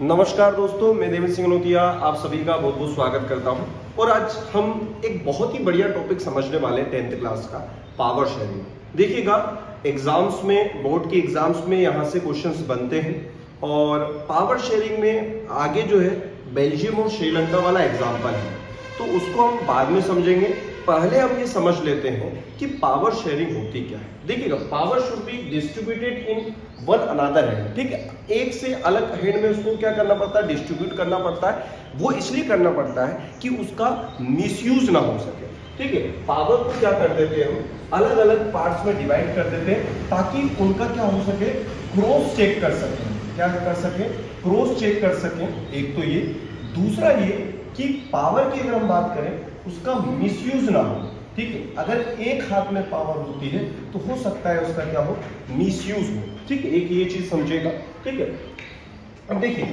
नमस्कार दोस्तों, मैं देवेंद्र सिंह नोतिया आप सभी का बहुत बहुत स्वागत करता हूं। और आज हम एक बहुत ही बढ़िया टॉपिक समझने वाले हैं 10th क्लास का, पावर शेयरिंग। देखिएगा, एग्जाम्स में, बोर्ड के एग्जाम्स में यहाँ से क्वेश्चंस बनते हैं और पावर शेयरिंग में आगे जो है बेल्जियम और श्रीलंका वाला एग्जाम्पल है, तो उसको हम बाद में समझेंगे। पहले हम ये समझ लेते हैं कि पावर शेयरिंग होती क्या है। देखिएगा, power should be distributed in one another hand, ठीक है। एक से अलग हैंड में उसको क्या करना पड़ता है, डिस्ट्रीब्यूट करना पड़ता है। वो इसलिए करना पड़ता है कि उसका मिसयूज ना हो सके, ठीक है। पावर को क्या कर देते हैं, हम अलग अलग पार्ट्स में डिवाइड कर देते हैं ताकि उनका क्या हो सके, क्रॉस चेक कर सकें। क्या कर सके, क्रॉस चेक कर सकें। एक तो ये, दूसरा ये कि पावर की अगर हम बात करें उसका मिसयूज ना हो, ठीक है। अगर एक हाथ में पावर होती है तो हो सकता है उसका क्या हो, मिसयूज हो, ठीक है। एक ये चीज समझेगा, ठीक है। अब देखिए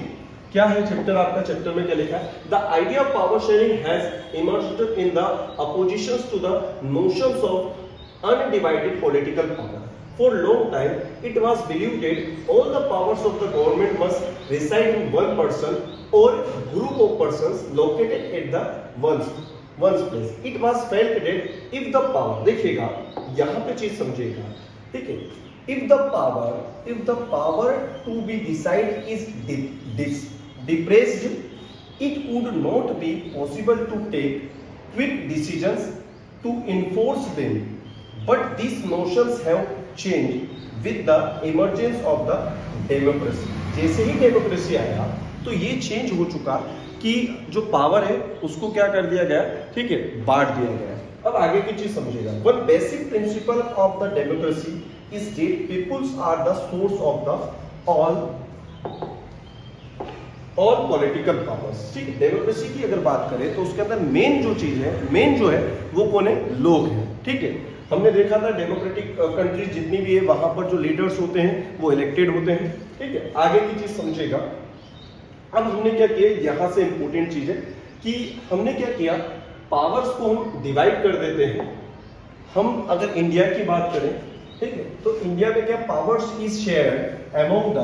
क्या है चैप्टर, आपका चैप्टर में क्या लिखा है, the idea of power sharing has emerged in the oppositions to the notions of undivided political power. For long time, it was believed that all the powers of the government must reside in one person or group of persons located at the one's place. It was felt that if the power, देखिएगा यहाँ पे चीज समझिएगा, ठीक है। If the power to be decide is depressed, it would not be possible to take quick decisions to enforce them. But these notions have changed with the emergence of the democracy. जैसे ही democracy आया तो ये change हो चुका कि जो power है उसको क्या कर दिया गया, ठीक है, बांट दिया गया। अब आगे की चीज समझिएगा। One basic principle of the democracy is that peoples are the source of the all political powers, ठीक है। डेमोक्रेसी की अगर बात करें तो उसके अंदर मेन जो चीज है, मेन जो है वो कौन है, लोग हैं, ठीक है। हमने देखा था डेमोक्रेटिक कंट्रीज जितनी भी है वहां पर जो लीडर्स होते हैं वो इलेक्टेड होते हैं, ठीक है। आगे की चीज समझेगा। अब हमने क्या किया, यहां से इंपॉर्टेंट चीज है कि हमने क्या किया, पावर्स को हम डिवाइड कर देते हैं। हम अगर इंडिया की बात करें, ठीक है, तो इंडिया में क्या, powers is shared among the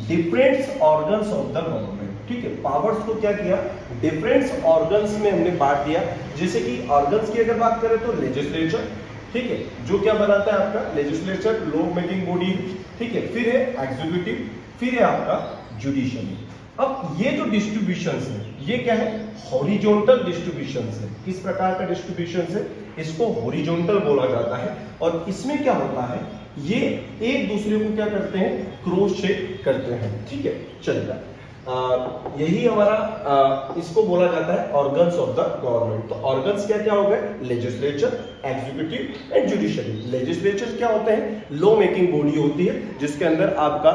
different organs of the government, ठीक है। पावर्स को क्या किया, डिफरेंट ऑर्गन्स में हमने बांट दिया। जैसे कि ऑर्गन्स की अगर बात करें तो लेजिस्लेचर, ठीक है, जो क्या बनाता है आपका लेजिस्लेचर, लॉ मेकिंग बॉडी, ठीक है। फिर है एग्जीक्यूटिव, फिर है आपका जुडिशरी। अब ये जो डिस्ट्रीब्यूशन है ये क्या है, हॉरिजॉन्टल डिस्ट्रीब्यूशन है। किस प्रकार का डिस्ट्रीब्यूशन है, इसको हॉरिजॉन्टल बोला जाता है। और इसमें क्या होता है, ये एक दूसरे को क्या करते हैं, क्रॉस चेक करते हैं, ठीक है। चलिए, यही हमारा इसको बोला जाता है ऑर्गन्स ऑफ द गवर्नमेंट। तो ऑर्गन्स क्या क्या हो गए, legislature, executive and judiciary. Legislature क्या होते हैं, लॉ मेकिंग बॉडी होती है जिसके अंदर आपका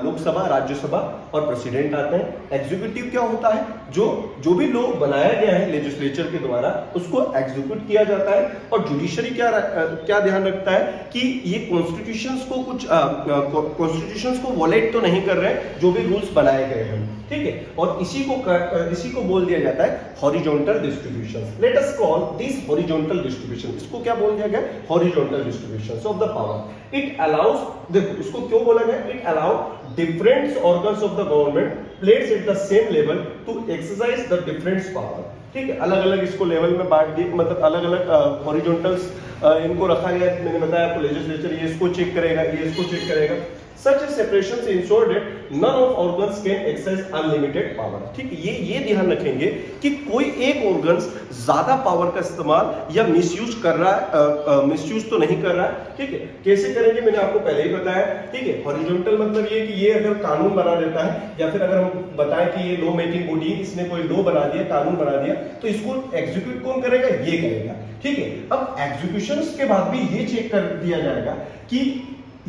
लोकसभा, राज्यसभा और प्रेसिडेंट आते हैं। एग्जीक्यूटिव क्या होता है, जो भी लॉ बनाया गया है लेजिस्लेचर के द्वारा उसको एग्जीक्यूट किया जाता है। और जुडिशरी क्या ध्यान रखता है कि ये कॉन्स्टिट्यूशंस को कुछ कॉन्स्टिट्यूशंस को वॉलेट तो नहीं कर रहे हैं, जो भी रूल्स बनाए गए हैं, ठीक है। और इसी को बोल दिया जाता है horizontal distribution. Let us call this horizontal distribution. इसको क्या बोल दिया गया, horizontal distribution of the power. It allows, देखो इसको क्यों बोला गया, it allow different organs of the government placed at the same level to exercise the different power, ठीक है। अलग अलग इसको लेवल में बांट दिए, मतलब अलग अलग हॉरिजॉन्टल्स इनको रखा गया। मैंने बताया आपको, लेजिस्लेचर ये इसको चेक करेगा, ये इसको चेक करेगा। Such a separation ensure that none of organs can exercise unlimited power, ठीक है। ये ध्यान रखेंगे कि कोई एक ऑर्गन्स ज्यादा पावर का इस्तेमाल या मिसयूज कर रहा है, मिसयूज तो नहीं कर रहा है, ठीक है। कैसे करेंगे मैंने आपको पहले ही बताया, ठीक है। हॉरिजॉन्टल मतलब ये कि ये अगर कानून बना देता है या फिर अगर हम बताएं कि ये लॉ मेकिंग बॉडी, इसने कोई लॉ बना दिया, कानून बना दिया, तो इसको एग्जीक्यूट कौन करेगा, ये करेगा, ठीक है। अब एग्जीक्यूशन के बाद भी ये चेक कर दिया जाएगा कि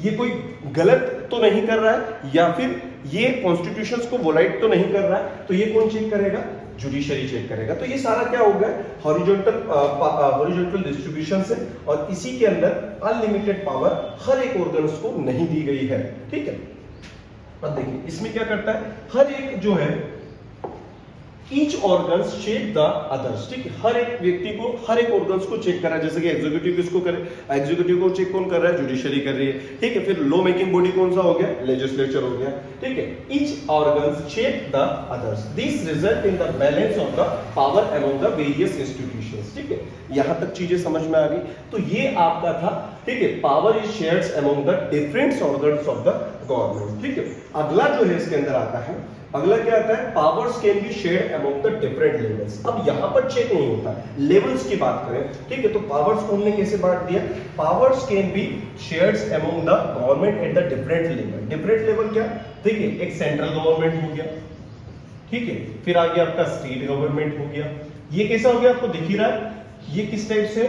ये कोई गलत तो नहीं कर रहा है या फिर ये कॉन्स्टिट्यूशंस को वोलाइट तो नहीं कर रहा है, तो ये कौन चेक करेगा, जुडिशरी चेक करेगा। तो ये सारा क्या होगा, हॉरिजॉन्टल डिस्ट्रीब्यूशन है। और इसी के अंदर अनलिमिटेड पावर हर एक ऑर्गन्स को नहीं दी गई है, ठीक है। अब देखिए इसमें क्या करता है, हर एक जो है each organ shape the others, ठीक है, हर एक व्यक्ति को हर एक ऑर्गन्स को चेक कर रहा है, जैसे कि एग्जीक्यूटिव किसको करे, एग्जीक्यूटिव को चेक कौन कर रहा है, जुडिशरी कर रही है, ठीक है, फिर लॉ मेकिंग बॉडी कौन सा हो गया, लेजिस्लेचर हो गया, ठीक है, each organs shape the others, this result in the balance of the power among the various institutions, ठीक है, यहां तक चीजें समझ में आ गई। तो ये आपका था, ठीक है, power is shared among the different organs of the government, ठीक है। अगला जो है इसके अंदर आता है, अगला क्या आता है, powers can be shared among the different levels. अब यहां पर चेक नहीं होता, लेवल्स की बात करें, ठीक है, तो पावर्स को हमने कैसे बांट दिया, powers can be shared among the government at the different level. Different level क्या, ठीक है, एक सेंट्रल गवर्नमेंट हो गया, ठीक है, फिर आगे आपका स्टेट गवर्नमेंट हो गया, ये कैसा हो गया आपको दिख ही रहा है, ये किस टाइप से,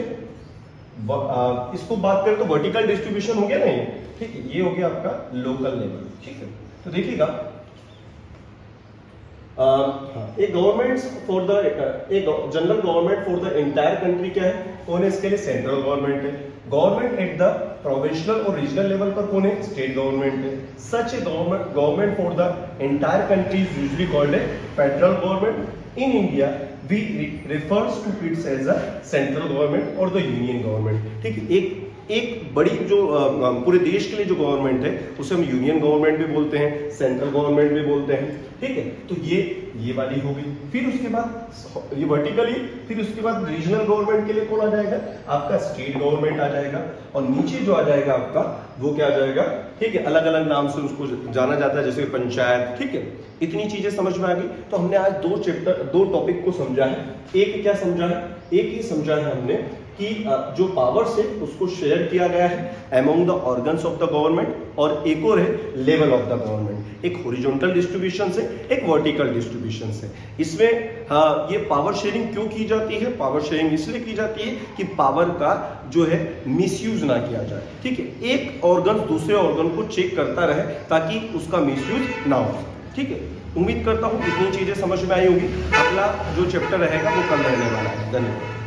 इसको बात करें तो वर्टिकल डिस्ट्रीब्यूशन हो गया ना ये, ठीक है, ये हो गया आपका लोकल लेवल, ठीक है। तो देखिएगा एक गवर्नमेंट फॉर द एक general government for the entire country क्या है, कौन है इसके लिए, सेंट्रल गवर्नमेंट है। गवर्नमेंट एट द प्रोविंशियल और रीजनल लेवल पर कौन है, स्टेट गवर्नमेंट है। Such a government for the entire country is usually called a federal government. In India we refers to its as a central government और the union government, ठीक है। एक बड़ी जो पूरे देश के लिए जो गवर्नमेंट है उसे हम यूनियन गवर्नमेंट भी बोलते हैं, सेंट्रल गवर्नमेंट भी बोलते हैं, ठीक है। तो ये वाली हो गई, फिर उसके बाद ये वर्टिकली, फिर उसके बाद रीजनल गवर्नमेंट के लिए कौन आ जाएगा, आपका स्टेट गवर्नमेंट आ जाएगा, और नीचे जो आ जाएगा आपका वो क्या आ जाएगा, ठीक है, अलग अलग नाम से उसको जाना जाता है, जैसे पंचायत, ठीक है। इतनी चीजें समझ में आ गई। तो हमने आज दो टॉपिक को समझा है। एक क्या समझा है, एक ही समझा है हमने कि जो पावर्स है उसको शेयर किया गया है among the organs of the government, और एक और है लेवल ऑफ द गवर्नमेंट। एक हॉरिजॉन्टल डिस्ट्रीब्यूशन से, एक वर्टिकल डिस्ट्रीब्यूशन से। इसमें ये पावर शेयरिंग क्यों की जाती है, पावर शेयरिंग इसलिए की जाती है कि पावर का जो है मिसयूज ना किया जाए, ठीक है। एक ऑर्गन दूसरे ऑर्गन को चेक करता रहे ताकि उसका मिसयूज ना हो, ठीक है। उम्मीद करता हूं इतनी चीजें समझ में आई होगी। अगला जो चैप्टर रहेगा वो कल रहने वाला है। धन्यवाद।